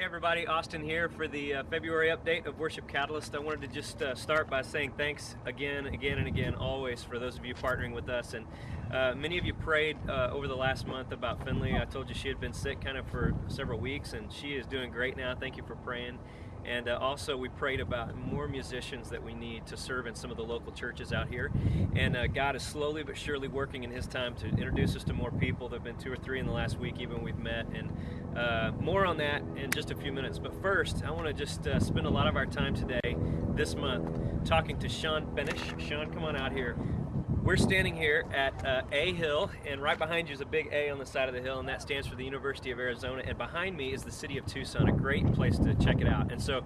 Hey everybody, Austin here for the February update of Worship Catalyst. I wanted to just start by saying thanks again and again, always, for those of you partnering with us. And many of you prayed over the last month about Finley. I told you she had been sick kind of for several weeks, and she is doing great now. Thank you for praying. And also we prayed about more musicians that we need to serve in some of the local churches out here. And God is slowly but surely working in His time to introduce us to more people. There have been 2 or 3 in the last week even we've met. And more on that in just a few minutes. But first, I want to just spend a lot of our time today, this month, talking to Sean Benish. Sean, come on out here. We're standing here at A Hill, and right behind you is a big A on the side of the hill, and that stands for the University of Arizona. And behind me is the city of Tucson, a great place to check it out. And so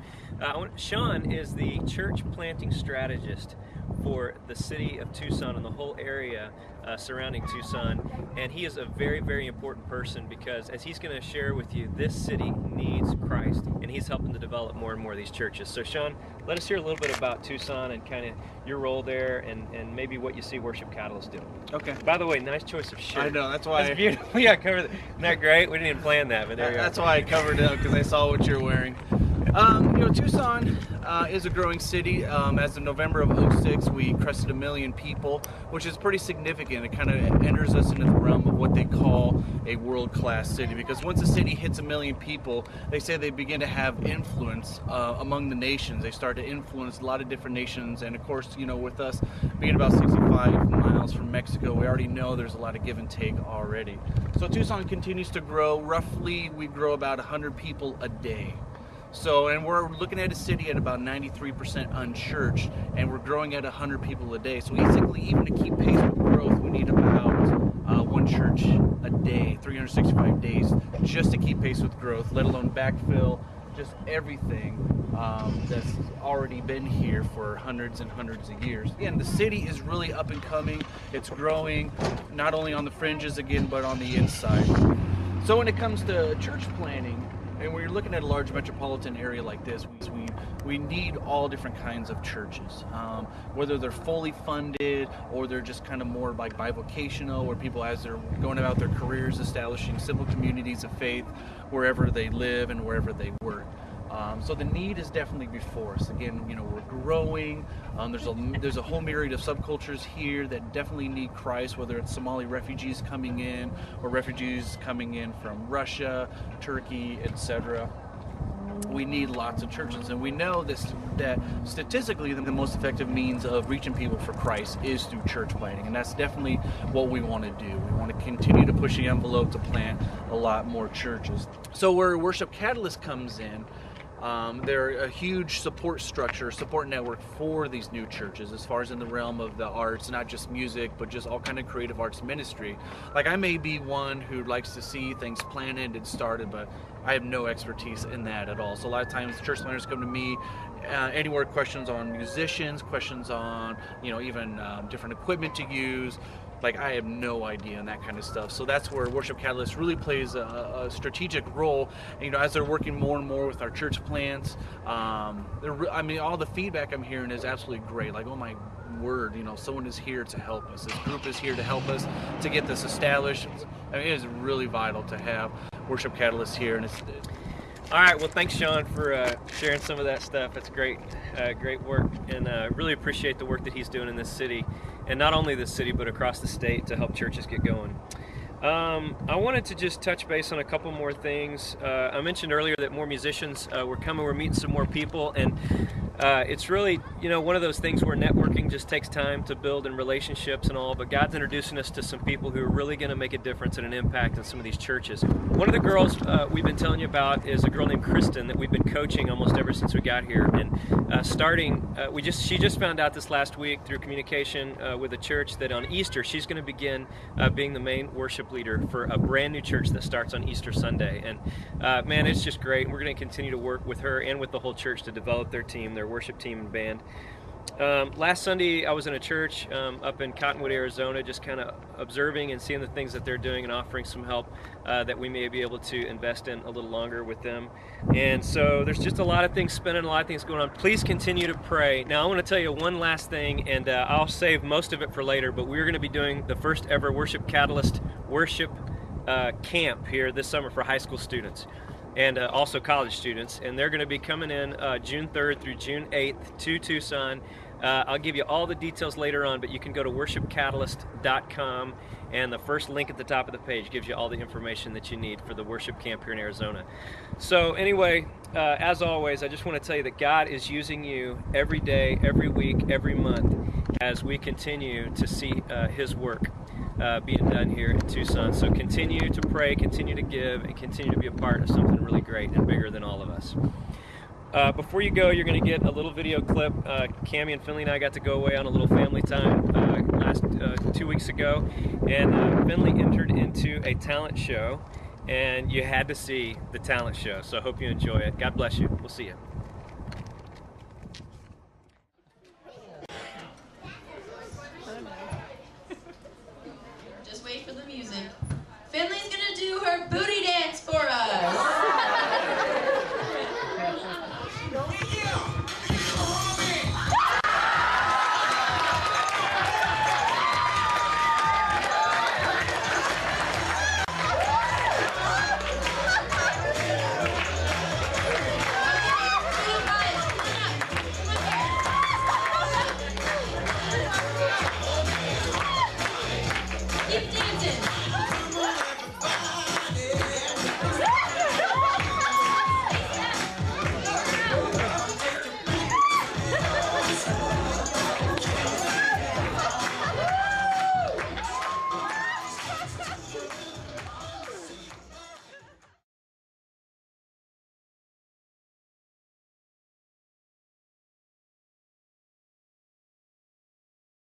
Sean is the church planting strategist for the city of Tucson and the whole area surrounding Tucson. And he is a very, very important person because, as he's going to share with you, this city needs Christ, and he's helping to develop more and more of these churches. So Sean, let us hear a little bit about Tucson and kind of your role there, and maybe what you see Worship Catalyst doing. Okay. By the way, nice choice of shirt. I know, that's why. That's beautiful. Yeah, covered. Isn't that great? We didn't even plan that, but there you go. That's why I covered it up, because I saw what you're wearing. Tucson is a growing city. As of November of 2006, we crested 1 million people, which is pretty significant. It kind of enters us into the realm of what they call a world-class city, because once a city hits 1 million people, they say they begin to have influence among the nations. They start to influence a lot of different nations, and of course, with us being about 65 miles from Mexico, we already know there's a lot of give and take already. So Tucson continues to grow. Roughly, we grow about 100 people a day. So, and we're looking at a city at about 93% unchurched, and we're growing at 100 people a day. So basically, even to keep pace with growth, we need about one church a day, 365 days, just to keep pace with growth, let alone backfill, just everything that's already been here for hundreds and hundreds of years. Again, the city is really up and coming. It's growing, not only on the fringes again, but on the inside. So when it comes to church planning, and when you're looking at a large metropolitan area like this, we need all different kinds of churches, whether they're fully funded or they're just kind of more like bivocational, where people, as they're going about their careers, establishing simple communities of faith wherever they live and wherever they work. So the need is definitely before us. Again, we're growing. There's a whole myriad of subcultures here that definitely need Christ, whether it's Somali refugees coming in or refugees coming in from Russia, Turkey, etc. We need lots of churches, and we know that statistically the most effective means of reaching people for Christ is through church planting, and that's definitely what we want to do. We want to continue to push the envelope to plant a lot more churches. So where Worship Catalyst comes in, they're a huge support network for these new churches, as far as in the realm of the arts, not just music, but just all kind of creative arts ministry. Like, I may be one who likes to see things planted and started, but I have no expertise in that at all. So a lot of times church planners come to me anywhere, questions on musicians, questions on even different equipment to use. Like, I have no idea on that kind of stuff. So that's where Worship Catalyst really plays a strategic role. As they're working more and more with our church plants, all the feedback I'm hearing is absolutely great. Like, oh my word, someone is here to help us. This group is here to help us to get this established. It is really vital to have Worship Catalyst here, and all right, well, thanks, Sean, for sharing some of that stuff. It's great work, and really appreciate the work that he's doing in this city, and not only this city, but across the state, to help churches get going. I wanted to just touch base on a couple more things. I mentioned earlier that more musicians were coming. We're meeting some more people, and it's really, one of those things where networking just takes time to build, and relationships and all, but God's introducing us to some people who are really going to make a difference and an impact in some of these churches. One of the girls we've been telling you about is a girl named Kristen that we've been coaching almost ever since we got here, and she just found out this last week through communication with the church that on Easter she's going to begin being the main worship leader for a brand new church that starts on Easter Sunday. And man, it's just great. We're going to continue to work with her and with the whole church to develop their team, their worship team and band. Last Sunday I was in a church up in Cottonwood, Arizona, just kind of observing and seeing the things that they're doing and offering some help that we may be able to invest in a little longer with them. And so there's just a lot of things spinning, a lot of things going on. Please continue to pray. Now I want to tell you one last thing, and I'll save most of it for later, but we're going to be doing the first ever Worship Catalyst worship camp here this summer for high school students. and also college students. And they're going to be coming in June 3rd through June 8th to Tucson. I'll give you all the details later on, but you can go to worshipcatalyst.com, and the first link at the top of the page gives you all the information that you need for the worship camp here in Arizona. So anyway, as always, I just want to tell you that God is using you every day, every week, every month as we continue to see His work being done here in Tucson. So continue to pray, continue to give, and continue to be a part of something really great and bigger than all of us. Before you go, you're going to get a little video clip. Cammie and Finley and I got to go away on a little family time last 2 weeks ago, and Finley entered into a talent show, and you had to see the talent show. So I hope you enjoy it. God bless you. We'll see you. Just wait for the music. Finley's going to do her booty dance for us. Keep dancing.